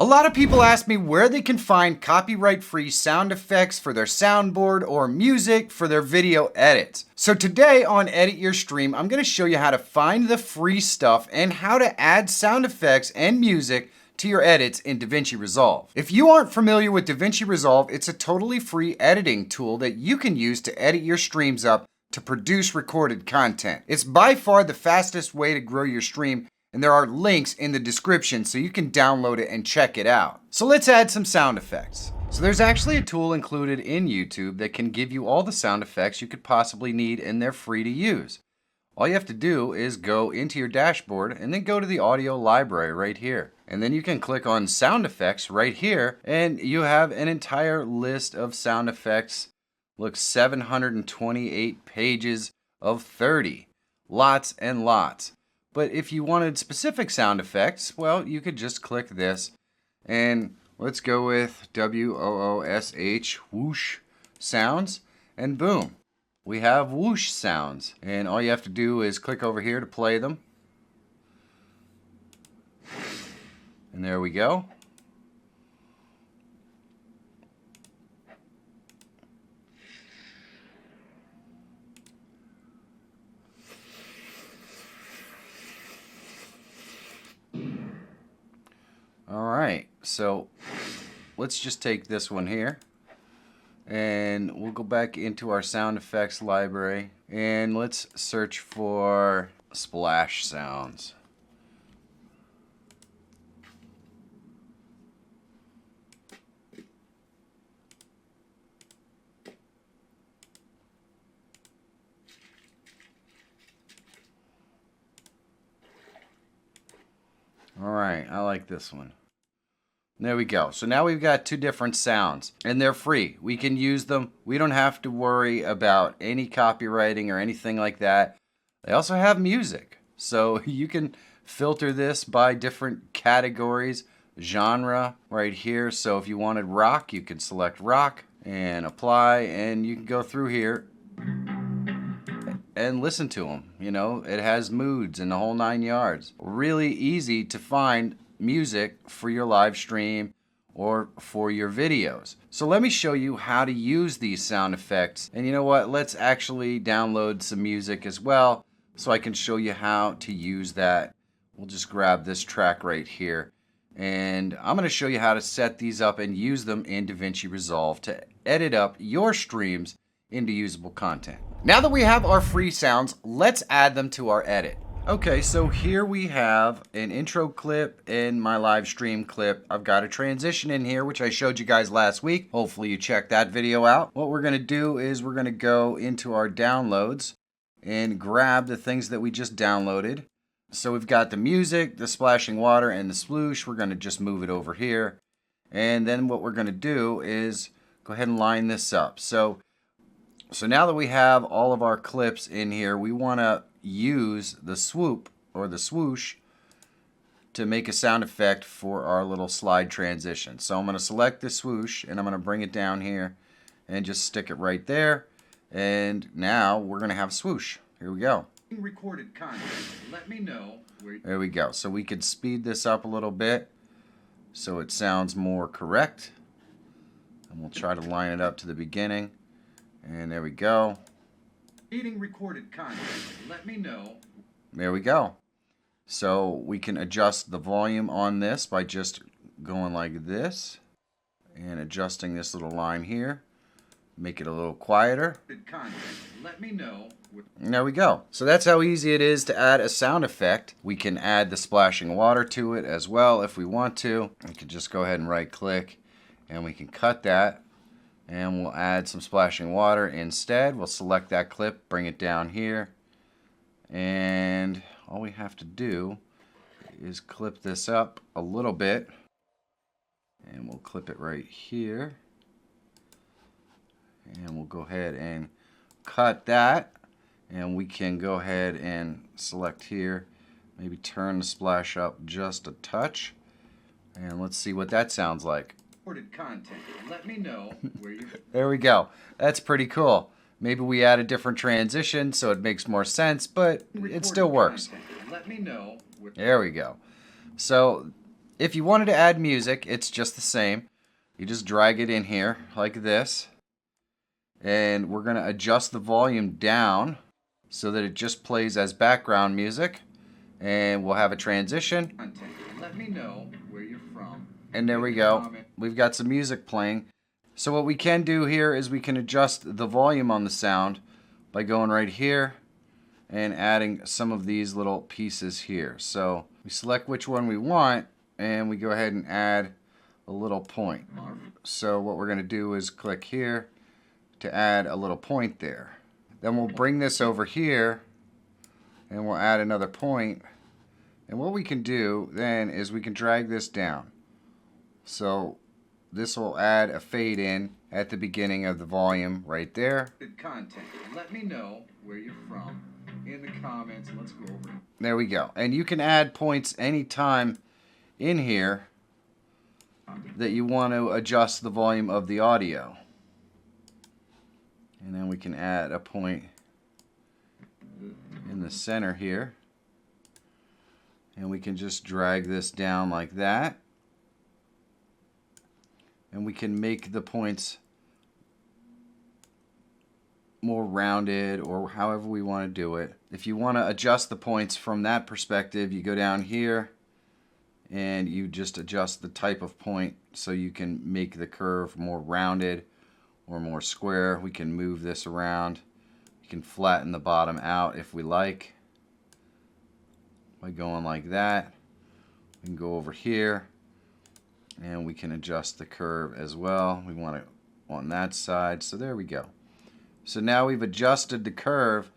lot of people ask me where they can find copyright-free sound effects for their soundboard or music for their video edits. So today on Edit Your Stream, I'm going to show you how to find the free stuff and how to add sound effects and music to your edits in Davinci Resolve. If you aren't familiar with Davinci Resolve, it's a totally free editing tool that you can use to edit your streams up to produce recorded content. It's by far the fastest way to grow your stream, and there are links in the description so you can download it and check it out. So let's add some sound effects. So there's actually a tool included in YouTube that can give you all the sound effects you could possibly need, and they're free to use. All you have to do is go into your dashboard and then go to the audio library right here. And then you can click on sound effects right here, and you have an entire list of sound effects. Look, 728 pages of 30. Lots and lots. But if you wanted specific sound effects, well, you could just click this. And let's go with WOOSH, whoosh sounds, and boom. We have whoosh sounds. And all you have to do is click over here to play them. And there we go. Alright, so let's just take this one here and we'll go back into our sound effects library and let's search for splash sounds. Alright, I like this one. There we go. So now we've got two different sounds, and they're free. We can use them. We don't have to worry about any copywriting or anything like that. They also have music, so you can filter this by different categories, genre right here. So if you wanted rock, you could select rock and apply, and you can go through here and listen to them. You know, it has moods and the whole 9 yards. Really easy to find music for your live stream or for your videos. So let me show you how to use these sound effects. And you know what? Let's actually download some music as well so I can show you how to use that. We'll just grab this track right here. And I'm going to show you how to set these up and use them in Davinci Resolve to edit up your streams into usable content. Now that we have our free sounds, let's add them to our edit. Okay, so here we have an intro clip and my live stream clip. I've got a transition in here, which I showed you guys last week. Hopefully you checked that video out. What we're gonna do is we're gonna go into our downloads and grab the things that we just downloaded. So we've got the music, the splashing water, and the sploosh. We're gonna just move it over here. And then what we're gonna do is go ahead and line this up. So now that we have all of our clips in here, we wanna use the swoop or the swoosh to make a sound effect for our little slide transition. So I'm going to select the swoosh and I'm going to bring it down here and just stick it right there. And now we're going to have swoosh. Here we go. Recorded content. Let me know where... There we go. So we could speed this up a little bit so it sounds more correct. And we'll try to line it up to the beginning. And there we go. Eating recorded content. Let me know. There we go. So we can adjust the volume on this by just going like this and adjusting this little line here. Make it a little quieter. Content. Let me know. And there we go. So that's how easy it is to add a sound effect. We can add the splashing water to it as well if we want to. We can just go ahead and right click and we can cut that. And we'll add some splashing water instead. We'll select that clip, bring it down here. And all we have to do is clip this up a little bit. And we'll clip it right here. And we'll go ahead and cut that. And we can go ahead and select here. Maybe turn the splash up just a touch. And let's see what that sounds like. Content. Let me know where you... There we go. That's pretty cool. Maybe we add a different transition so it makes more sense, but it still works. Let me know. There we go. So If you wanted to add music, it's just the same. You just drag it in here like this. And we're going to adjust the volume down so that it just plays as background music. And we'll have a transition. Let me know where you're from. And there we go. We've got some music playing. So what we can do here is we can adjust the volume on the sound by going right here and adding some of these little pieces here. So we select which one we want and we go ahead and add a little point. So what we're going to do is click here to add a little point there. Then we'll bring this over here and we'll add another point. And what we can do then is we can drag this down. So this will add a fade in at the beginning of the volume right there. Good content. Let me know where you're from in the comments. Let's go over it. There we go. And you can add points anytime in here that you want to adjust the volume of the audio. And then we can add a point in the center here. And we can just drag this down like that. And we can make the points more rounded or however we want to do it. If you want to adjust the points from that perspective, you go down here and you just adjust the type of point so you can make the curve more rounded or more square. We can move this around. You can flatten the bottom out if we like by going like that. We can go over here and we can adjust the curve as well. We want it on that side. So there we go. So now we've adjusted the curve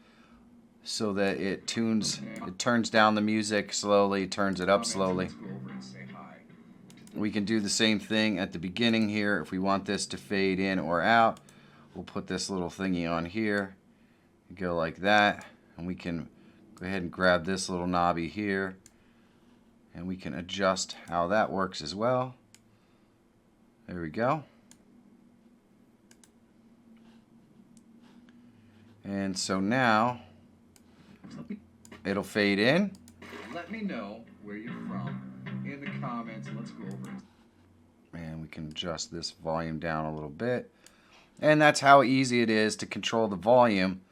so that it turns down the music slowly, turns it up slowly. We can do the same thing at the beginning here. If we want this to fade in or out, we'll put this little thingy on here. Go like that. And we can go ahead and grab this little knobby here. And we can adjust how that works as well. There we go. And so now it'll fade in. Let me know where you're from in the comments. Let's go over it. And we can adjust this volume down a little bit. And that's how easy it is to control the volume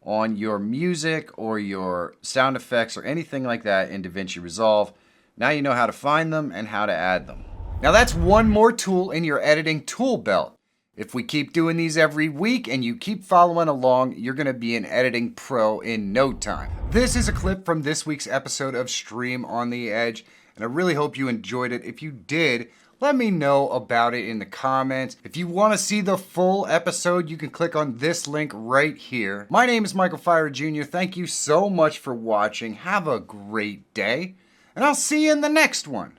on your music or your sound effects or anything like that in Davinci Resolve. Now you know how to find them and how to add them. Now that's one more tool in your editing tool belt. If we keep doing these every week and you keep following along, you're going to be an editing pro in no time. This is a clip from this week's episode of Stream on the Edge, and I really hope you enjoyed it. If you did, let me know about it in the comments. If you want to see the full episode, you can click on this link right here. My name is Michael Feyrer Jr. Thank you so much for watching. Have a great day, and I'll see you in the next one.